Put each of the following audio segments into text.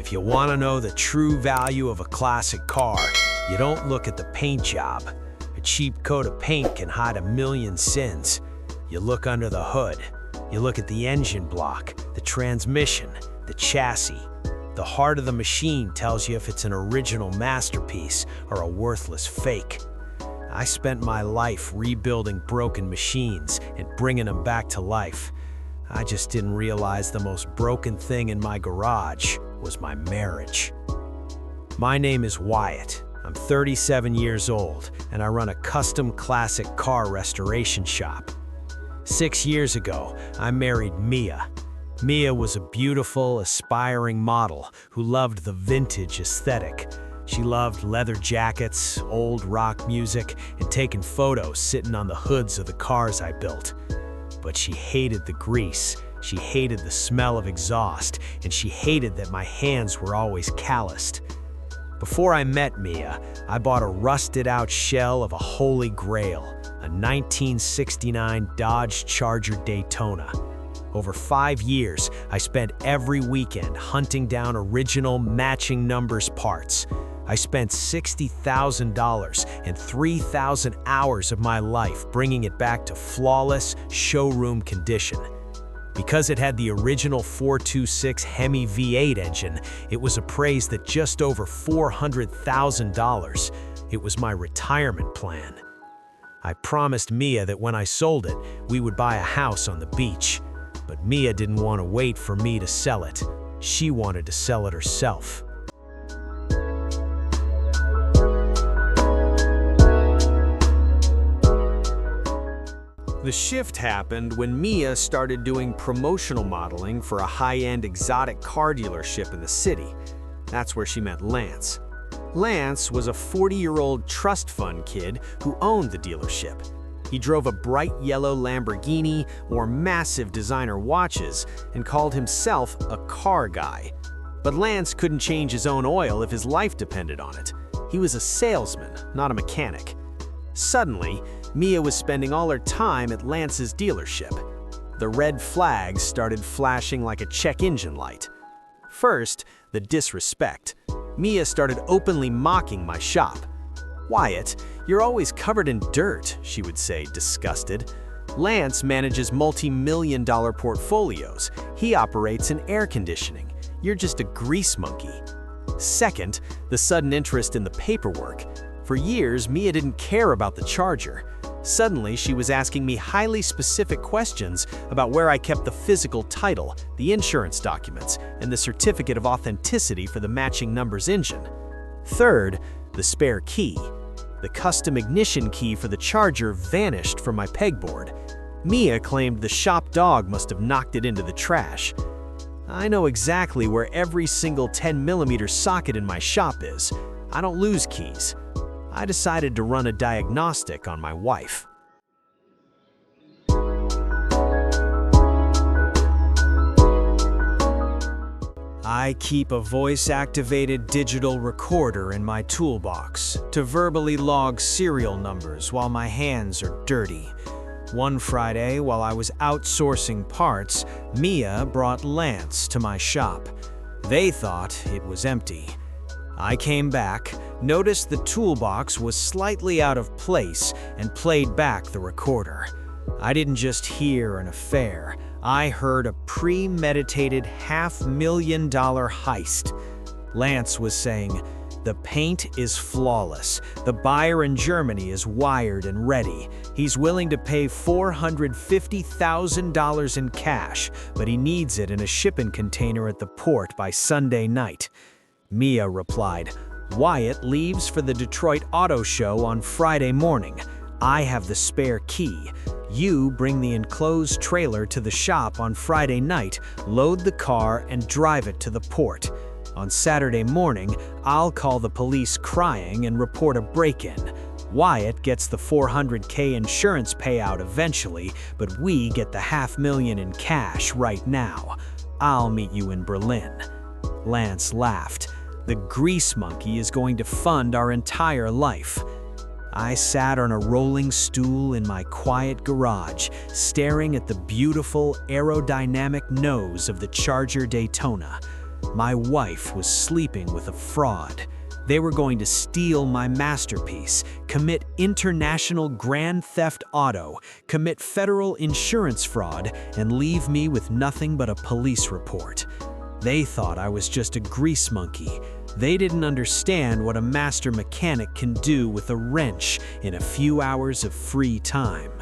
If you want to know the true value of a classic car, you don't look at the paint job. A cheap coat of paint can hide a million sins. You look under the hood. You look at the engine block, the transmission, the chassis. The heart of the machine tells you if it's an original masterpiece or a worthless fake. I spent my life rebuilding broken machines and bringing them back to life. I just didn't realize the most broken thing in my garage was my marriage. My name is Wyatt. I'm 37 years old, and I run a custom classic car restoration shop. 6 years ago, I married Mia. Mia was a beautiful, aspiring model who loved the vintage aesthetic. She loved leather jackets, old rock music, and taking photos sitting on the hoods of the cars I built. But she hated the grease, she hated the smell of exhaust, and she hated that my hands were always calloused. Before I met Mia, I bought a rusted-out shell of a holy grail, a 1969 Dodge Charger Daytona. Over 5 years, I spent every weekend hunting down original matching numbers parts. I spent $60,000 and 3,000 hours of my life bringing it back to flawless showroom condition. Because it had the original 426 Hemi V8 engine, it was appraised at just over $400,000. It was my retirement plan. I promised Mia that when I sold it, we would buy a house on the beach. But Mia didn't want to wait for me to sell it. She wanted to sell it herself. The shift happened when Mia started doing promotional modeling for a high-end exotic car dealership in the city. That's where she met Lance. Lance was a 40-year-old trust fund kid who owned the dealership. He drove a bright yellow Lamborghini, wore massive designer watches, and called himself a car guy. But Lance couldn't change his own oil if his life depended on it. He was a salesman, not a mechanic. Suddenly, Mia was spending all her time at Lance's dealership. The red flags started flashing like a check engine light. First, the disrespect. Mia started openly mocking my shop. "Wyatt, you're always covered in dirt," she would say, disgusted. "Lance manages multi-million-dollar portfolios. He operates in air conditioning. You're just a grease monkey." Second, the sudden interest in the paperwork. For years, Mia didn't care about the Charger. Suddenly, she was asking me highly specific questions about where I kept the physical title, the insurance documents, and the certificate of authenticity for the matching numbers engine. Third, the spare key. The custom ignition key for the Charger vanished from my pegboard. Mia claimed the shop dog must have knocked it into the trash. I know exactly where every single 10mm socket in my shop is. I don't lose keys. I decided to run a diagnostic on my wife. I keep a voice-activated digital recorder in my toolbox to verbally log serial numbers while my hands are dirty. One Friday, while I was outsourcing parts, Mia brought Lance to my shop. They thought it was empty. I came back, noticed the toolbox was slightly out of place, and played back the recorder. I didn't just hear an affair. I heard a premeditated $500,000 heist. Lance was saying, "The paint is flawless. The buyer in Germany is wired and ready. He's willing to pay $450,000 in cash, but he needs it in a shipping container at the port by Sunday night." Mia replied, "Wyatt leaves for the Detroit Auto Show on Friday morning. I have the spare key. You bring the enclosed trailer to the shop on Friday night, load the car, and drive it to the port. On Saturday morning, I'll call the police crying and report a break-in. Wyatt gets the $400K insurance payout eventually, but we get the $500,000 in cash right now. I'll meet you in Berlin." Lance laughed. "The grease monkey is going to fund our entire life." I sat on a rolling stool in my quiet garage, staring at the beautiful aerodynamic nose of the Charger Daytona. My wife was sleeping with a fraud. They were going to steal my masterpiece, commit international grand theft auto, commit federal insurance fraud, and leave me with nothing but a police report. They thought I was just a grease monkey. They didn't understand what a master mechanic can do with a wrench in a few hours of free time.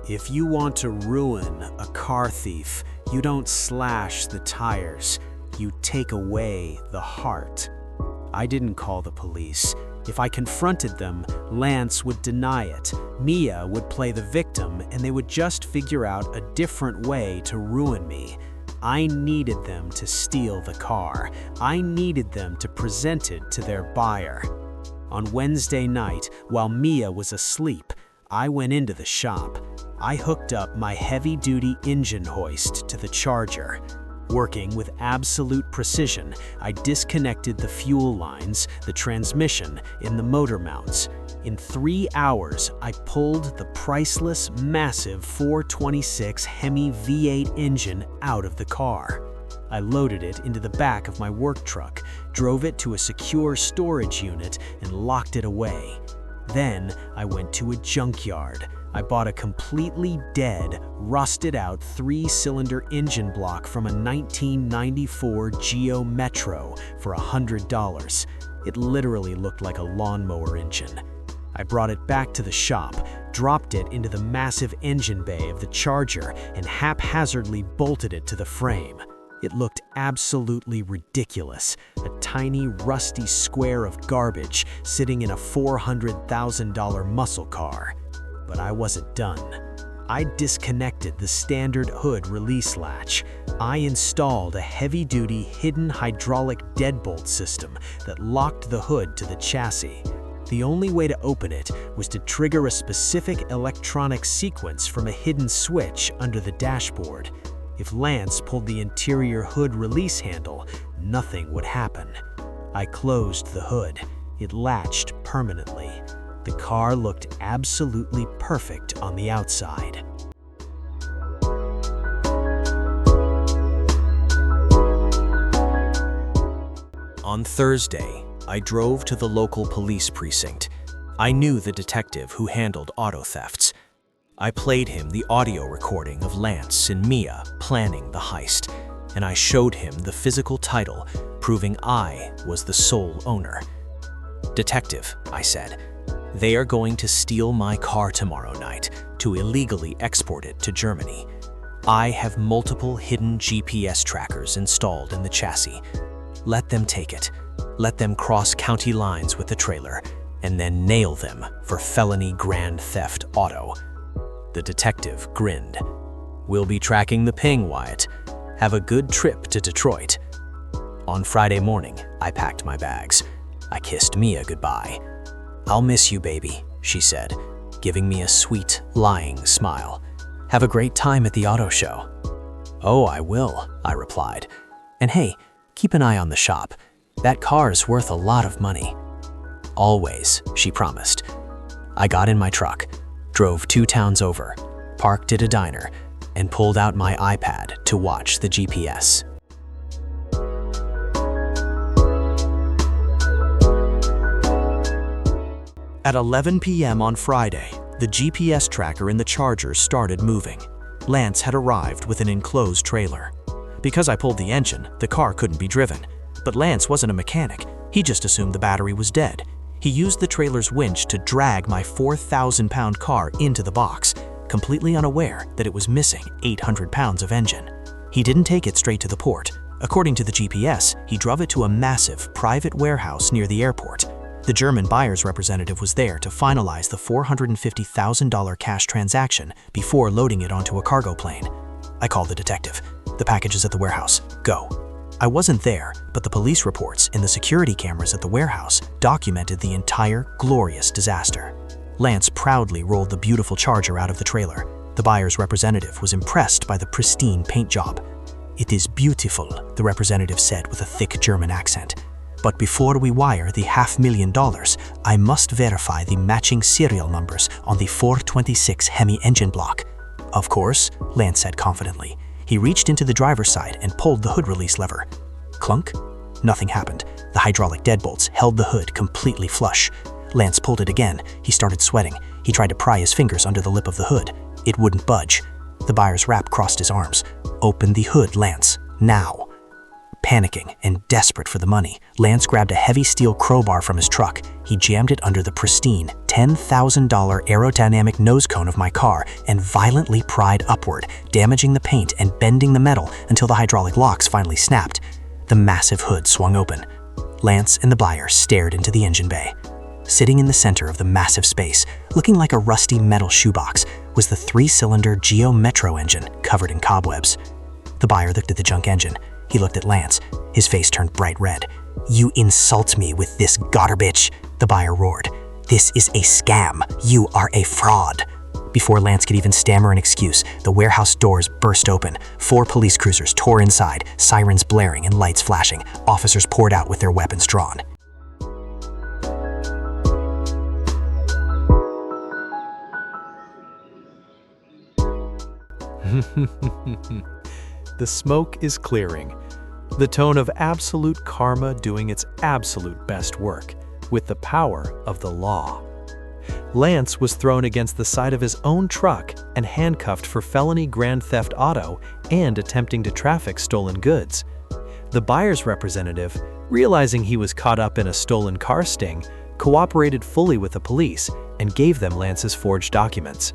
If you want to ruin a car thief, you don't slash the tires, you take away the heart. I didn't call the police. If I confronted them, Lance would deny it. Mia would play the victim, and they would just figure out a different way to ruin me. I needed them to steal the car. I needed them to present it to their buyer. On Wednesday night, while Mia was asleep, I went into the shop. I hooked up my heavy-duty engine hoist to the charger. Working with absolute precision, I disconnected the fuel lines, the transmission, and the motor mounts. In 3 hours, I pulled the priceless, massive 426 Hemi V8 engine out of the car. I loaded it into the back of my work truck, drove it to a secure storage unit, and locked it away. Then I went to a junkyard. I bought a completely dead, rusted-out 3-cylinder engine block from a 1994 Geo Metro for $100. It literally looked like a lawnmower engine. I brought it back to the shop, dropped it into the massive engine bay of the Charger, and haphazardly bolted it to the frame. It looked absolutely ridiculous, a tiny, rusty square of garbage sitting in a $400,000 muscle car. But I wasn't done. I disconnected the standard hood release latch. I installed a heavy-duty hidden hydraulic deadbolt system that locked the hood to the chassis. The only way to open it was to trigger a specific electronic sequence from a hidden switch under the dashboard. If Lance pulled the interior hood release handle, nothing would happen. I closed the hood. It latched permanently. The car looked absolutely perfect on the outside. On Thursday, I drove to the local police precinct. I knew the detective who handled auto thefts. I played him the audio recording of Lance and Mia planning the heist, and I showed him the physical title proving I was the sole owner. "Detective," I said, "they are going to steal my car tomorrow night to illegally export it to Germany. I have multiple hidden GPS trackers installed in the chassis. Let them take it. Let them cross county lines with the trailer, and then nail them for felony grand theft auto." The detective grinned. "We'll be tracking the ping, Wyatt. Have a good trip to Detroit." On Friday morning, I packed my bags. I kissed Mia goodbye. "I'll miss you, baby," she said, giving me a sweet, lying smile. "Have a great time at the auto show." "Oh, I will," I replied. "And hey, keep an eye on the shop. That car's worth a lot of money." "Always," she promised. I got in my truck, drove 2 towns over, parked at a diner, and pulled out my iPad to watch the GPS. At 11 p.m. on Friday, the GPS tracker in the Charger started moving. Lance had arrived with an enclosed trailer. Because I pulled the engine, the car couldn't be driven. But Lance wasn't a mechanic. He just assumed the battery was dead. He used the trailer's winch to drag my 4,000-pound car into the box, completely unaware that it was missing 800 pounds of engine. He didn't take it straight to the port. According to the GPS, he drove it to a massive private warehouse near the airport. The German buyer's representative was there to finalize the $450,000 cash transaction before loading it onto a cargo plane. I called the detective. "The package is at the warehouse. Go." I wasn't there, but the police reports and the security cameras at the warehouse documented the entire glorious disaster. Lance proudly rolled the beautiful Charger out of the trailer. The buyer's representative was impressed by the pristine paint job. "It is beautiful," the representative said with a thick German accent. But before we wire the $500,000, I must verify the matching serial numbers on the 426 Hemi engine block. Of course, Lance said confidently. He reached into the driver's side and pulled the hood release lever. Clunk. Nothing happened. The hydraulic deadbolts held the hood completely flush. Lance pulled it again. He started sweating. He tried to pry his fingers under the lip of the hood. It wouldn't budge. The buyer's rep crossed his arms. Open the hood, Lance. Now. Panicking and desperate for the money, Lance grabbed a heavy steel crowbar from his truck. He jammed it under the pristine $10,000 aerodynamic nose cone of my car and violently pried upward, damaging the paint and bending the metal until the hydraulic locks finally snapped. The massive hood swung open. Lance and the buyer stared into the engine bay. Sitting in the center of the massive space, looking like a rusty metal shoebox, was the 3-cylinder Geo Metro engine covered in cobwebs. The buyer looked at the junk engine. He looked at Lance. His face turned bright red. "You insult me with this garbage," the buyer roared. "This is a scam. You are a fraud." Before Lance could even stammer an excuse, the warehouse doors burst open. 4 police cruisers tore inside, sirens blaring and lights flashing. Officers poured out with their weapons drawn. The smoke is clearing. The tone of absolute karma doing its absolute best work, with the power of the law. Lance was thrown against the side of his own truck and handcuffed for felony grand theft auto and attempting to traffic stolen goods. The buyer's representative, realizing he was caught up in a stolen car sting, cooperated fully with the police and gave them Lance's forged documents.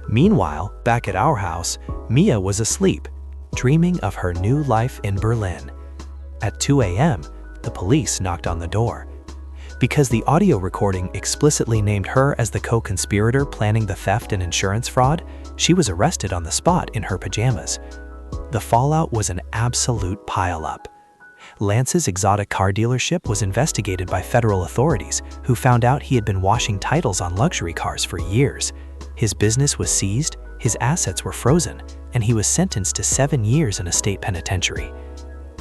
Meanwhile, back at our house, Mia was asleep, dreaming of her new life in Berlin. At 2 a.m., the police knocked on the door. Because the audio recording explicitly named her as the co-conspirator planning the theft and insurance fraud, she was arrested on the spot in her pajamas. The fallout was an absolute pile-up. Lance's exotic car dealership was investigated by federal authorities, who found out he had been washing titles on luxury cars for years. His business was seized, his assets were frozen, and he was sentenced to 7 years in a state penitentiary.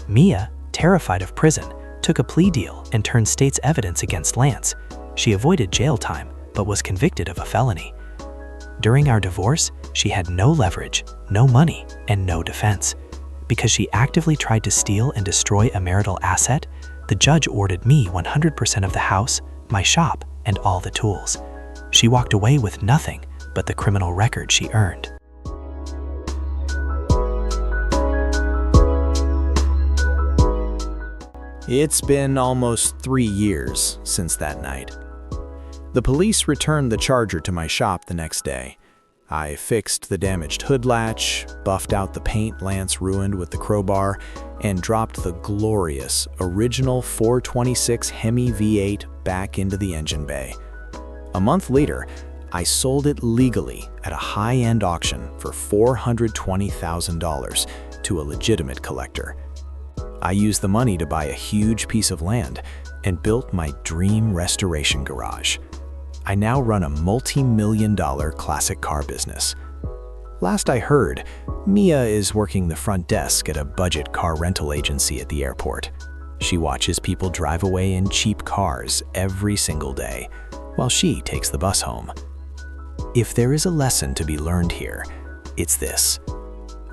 Mia, terrified of prison, took a plea deal and turned state's evidence against Lance. She avoided jail time, but was convicted of a felony. During our divorce, she had no leverage, no money, and no defense. Because she actively tried to steal and destroy a marital asset, the judge ordered me 100% of the house, my shop, and all the tools. She walked away with nothing but the criminal record she earned. It's been almost 3 years since that night. The police returned the Charger to my shop the next day. I fixed the damaged hood latch, buffed out the paint Lance ruined with the crowbar, and dropped the glorious original 426 Hemi V8 back into the engine bay. A month later, I sold it legally at a high-end auction for $420,000 to a legitimate collector. I used the money to buy a huge piece of land and built my dream restoration garage. I now run a multi-million-dollar classic car business. Last I heard, Mia is working the front desk at a budget car rental agency at the airport. She watches people drive away in cheap cars every single day, while she takes the bus home. If there is a lesson to be learned here, it's this.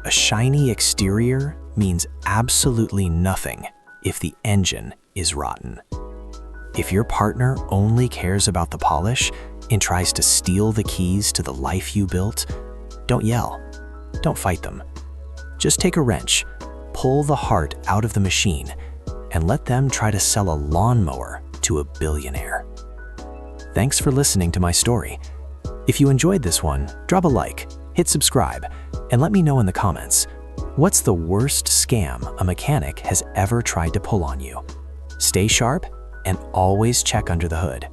A shiny exterior means absolutely nothing if the engine is rotten. If your partner only cares about the polish and tries to steal the keys to the life you built, don't yell. Don't fight them. Just take a wrench, pull the heart out of the machine, and let them try to sell a lawnmower to a billionaire. Thanks for listening to my story. If you enjoyed this one, drop a like, hit subscribe, and let me know in the comments, what's the worst scam a mechanic has ever tried to pull on you? Stay sharp and always check under the hood.